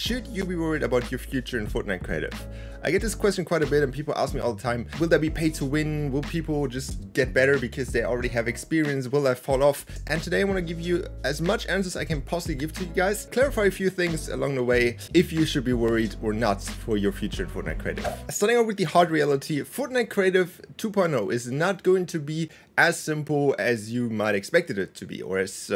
Should you be worried about your future in Fortnite creative? I get this question quite a bit and people ask me all the time, will there be pay to win? Will people just get better because they already have experience? Will I fall off? And today I want to give you as much answers I can possibly give to you guys, clarify a few things along the way, if you should be worried or not for your future in Fortnite creative. Starting out with the hard reality, Fortnite creative 2.0 is not going to be as simple as you might expect it to be, or as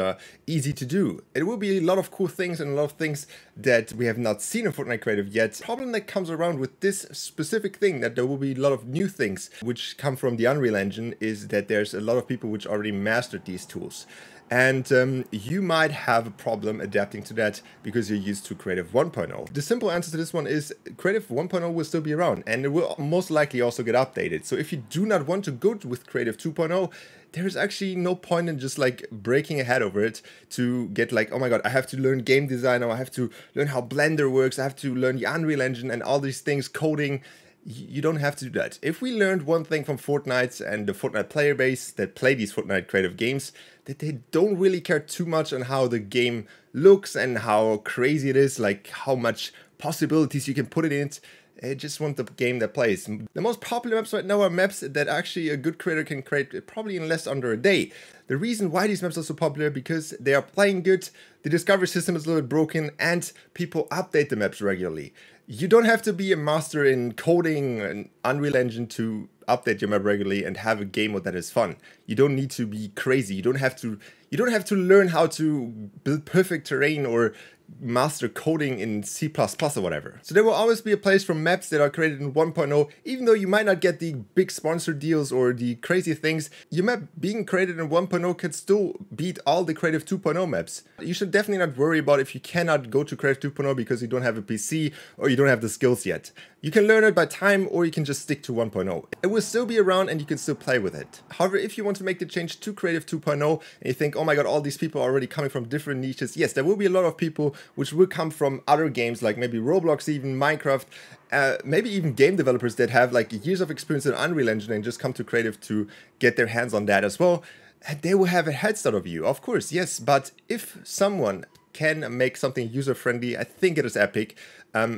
easy to do. It will be a lot of cool things and a lot of things that we have not seen in Fortnite creative yet. The problem that comes around with this specific thing, that there will be a lot of new things which come from the Unreal Engine, is that there's a lot of people which already mastered these tools. And you might have a problem adapting to that because you're used to Creative 1.0. The simple answer to this one is Creative 1.0 will still be around, and it will most likely also get updated. So if you do not want to go with Creative 2.0, there is actually no point in just like breaking a head over it to get like, oh my god, I have to learn game design, or I have to learn how Blender works, I have to learn the Unreal Engine and all these things, coding. You don't have to do that. If we learned one thing from Fortnite and the Fortnite player base that play these Fortnite creative games, that they don't really care too much on how the game looks and how crazy it is, like how much possibilities you can put it in. They just want the game that plays. The most popular maps right now are maps that actually a good creator can create probably in less under a day. The reason why these maps are so popular, because they are playing good, the discovery system is a little bit broken, and people update the maps regularly. You don't have to be a master in coding and Unreal Engine to update your map regularly and have a game mode that is fun. You don't need to be crazy. You don't have to learn how to build perfect terrain or master coding in C++ or whatever. So there will always be a place for maps that are created in 1.0, even though you might not get the big sponsor deals or the crazy things. Your map being created in 1.0 could still beat all the Creative 2.0 maps. You should definitely not worry about if you cannot go to Creative 2.0 because you don't have a PC or you don't have the skills yet. You can learn it by time, or you can just stick to 1.0. It will still be around and you can still play with it. However, if you want to make the change to Creative 2.0 and you think, oh my god, all these people are already coming from different niches, yes, there will be a lot of people which will come from other games, like maybe Roblox, even Minecraft, maybe even game developers that have like years of experience in Unreal Engine and just come to Creative to get their hands on that as well. And they will have a head start of you, of course, yes, but if someone can make something user-friendly, I think it is Epic.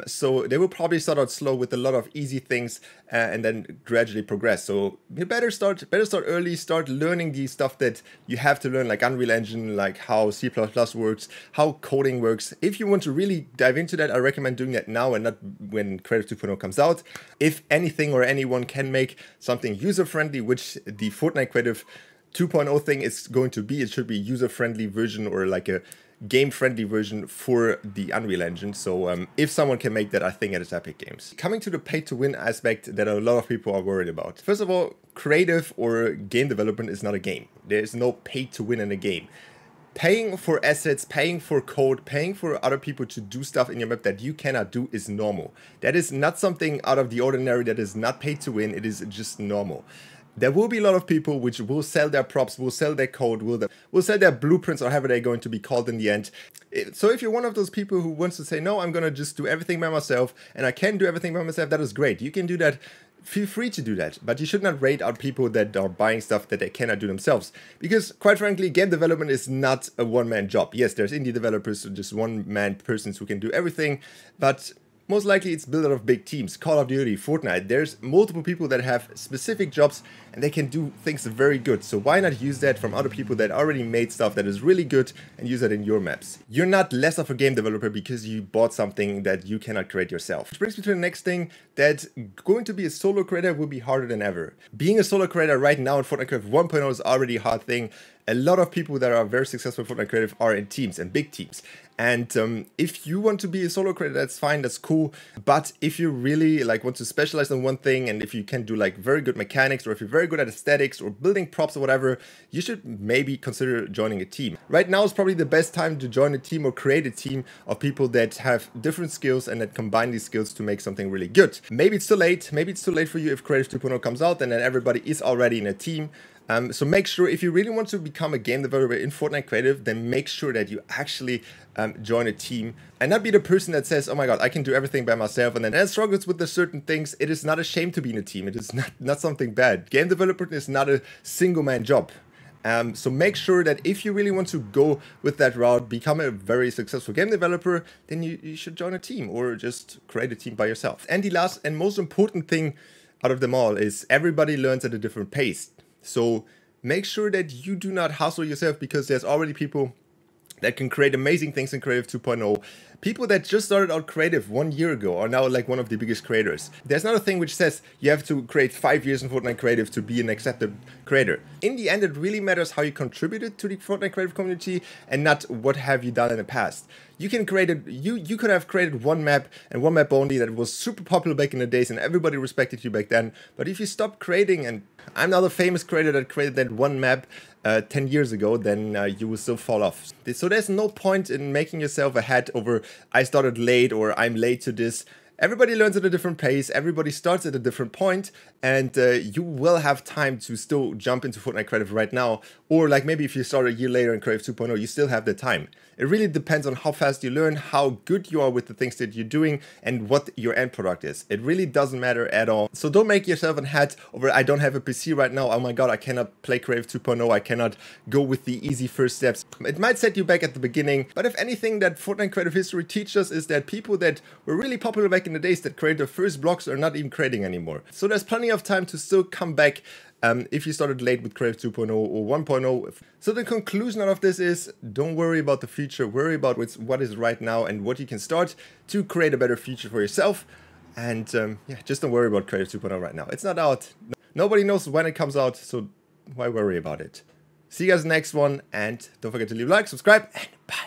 So they will probably start out slow with a lot of easy things and then gradually progress. So you better start early, start learning the stuff that you have to learn, like Unreal Engine, like how C++ works, how coding works. If you want to really dive into that, I recommend doing that now and not when Creative 2.0 comes out. If anything or anyone can make something user-friendly, which the Fortnite Creative 2.0 thing is going to be, it should be user-friendly version or like a game-friendly version for the Unreal Engine. So if someone can make that, I think it is Epic Games. Coming to the pay-to-win aspect that a lot of people are worried about. First of all, creative or game development is not a game. There is no pay-to-win in a game. Paying for assets, paying for code, paying for other people to do stuff in your map that you cannot do is normal. That is not something out of the ordinary. That is not pay to win. It is just normal. There will be a lot of people which will sell their props, will sell their code, will sell their blueprints, or however they're going to be called in the end. So if you're one of those people who wants to say, no, I'm going to just do everything by myself, and I can do everything by myself, that is great. You can do that. Feel free to do that, but you should not rate out people that are buying stuff that they cannot do themselves. Because quite frankly, game development is not a one-man job. Yes, there's indie developers, just one-man persons who can do everything, but most likely it's built out of big teams. Call of Duty, Fortnite, there's multiple people that have specific jobs and they can do things very good. So why not use that from other people that already made stuff that is really good and use that in your maps? You're not less of a game developer because you bought something that you cannot create yourself. Which brings me to the next thing, that going to be a solo creator will be harder than ever. Being a solo creator right now in Fortnite Creative 1.0 is already a hard thing. A lot of people that are very successful in Fortnite Creative are in teams and big teams. And if you want to be a solo creator, that's fine, that's cool. But if you really like want to specialize in one thing, and if you can do like very good mechanics, or if you're very good at aesthetics or building props or whatever, you should maybe consider joining a team. Right now is probably the best time to join a team or create a team of people that have different skills and that combine these skills to make something really good. Maybe it's too late. Maybe it's too late for you if Creative 2.0 comes out and then everybody is already in a team. So make sure, if you really want to become a game developer in Fortnite Creative, then make sure that you actually join a team and not be the person that says, oh my god, I can do everything by myself, and then struggles with the certain things. It is not a shame to be in a team. It is not something bad. Game development is not a single man job. So make sure that if you really want to go with that route, become a very successful game developer, then you should join a team or just create a team by yourself. And the last and most important thing out of them all is everybody learns at a different pace. So make sure that you do not hustle yourself, because there's already people that can create amazing things in Creative 2.0. People that just started out creative 1 year ago are now like one of the biggest creators. There's not a thing which says you have to create 5 years in Fortnite Creative to be an accepted creator. In the end, it really matters how you contributed to the Fortnite Creative community and not what have you done in the past. You can create you could have created one map and one map only that was super popular back in the days and everybody respected you back then. But if you stop creating, and I'm not a famous creator that created that one map 10 years ago, then you will still fall off. So there's no point in making yourself ahead over I started late or I'm late to this. Everybody learns at a different pace, everybody starts at a different point, and you will have time to still jump into Fortnite Creative right now, or like maybe if you start a year later in Creative 2.0, you still have the time. It really depends on how fast you learn, how good you are with the things that you're doing, and what your end product is. It really doesn't matter at all. So don't make yourself a head over I don't have a PC right now, oh my god, I cannot play Creative 2.0, I cannot go with the easy first steps. It might set you back at the beginning, but if anything that Fortnite Creative history teaches us is that people that were really popular back in the days that created the first blocks are not even creating anymore. So there's plenty of time to still come back if you started late with Creative 2.0 or 1.0. So the conclusion out of this is don't worry about the future, worry about what is right now and what you can start to create a better future for yourself. And yeah, just don't worry about Creative 2.0 right now. It's not out. Nobody knows when it comes out, so why worry about it? See you guys in the next one, and don't forget to leave a like, subscribe, and bye.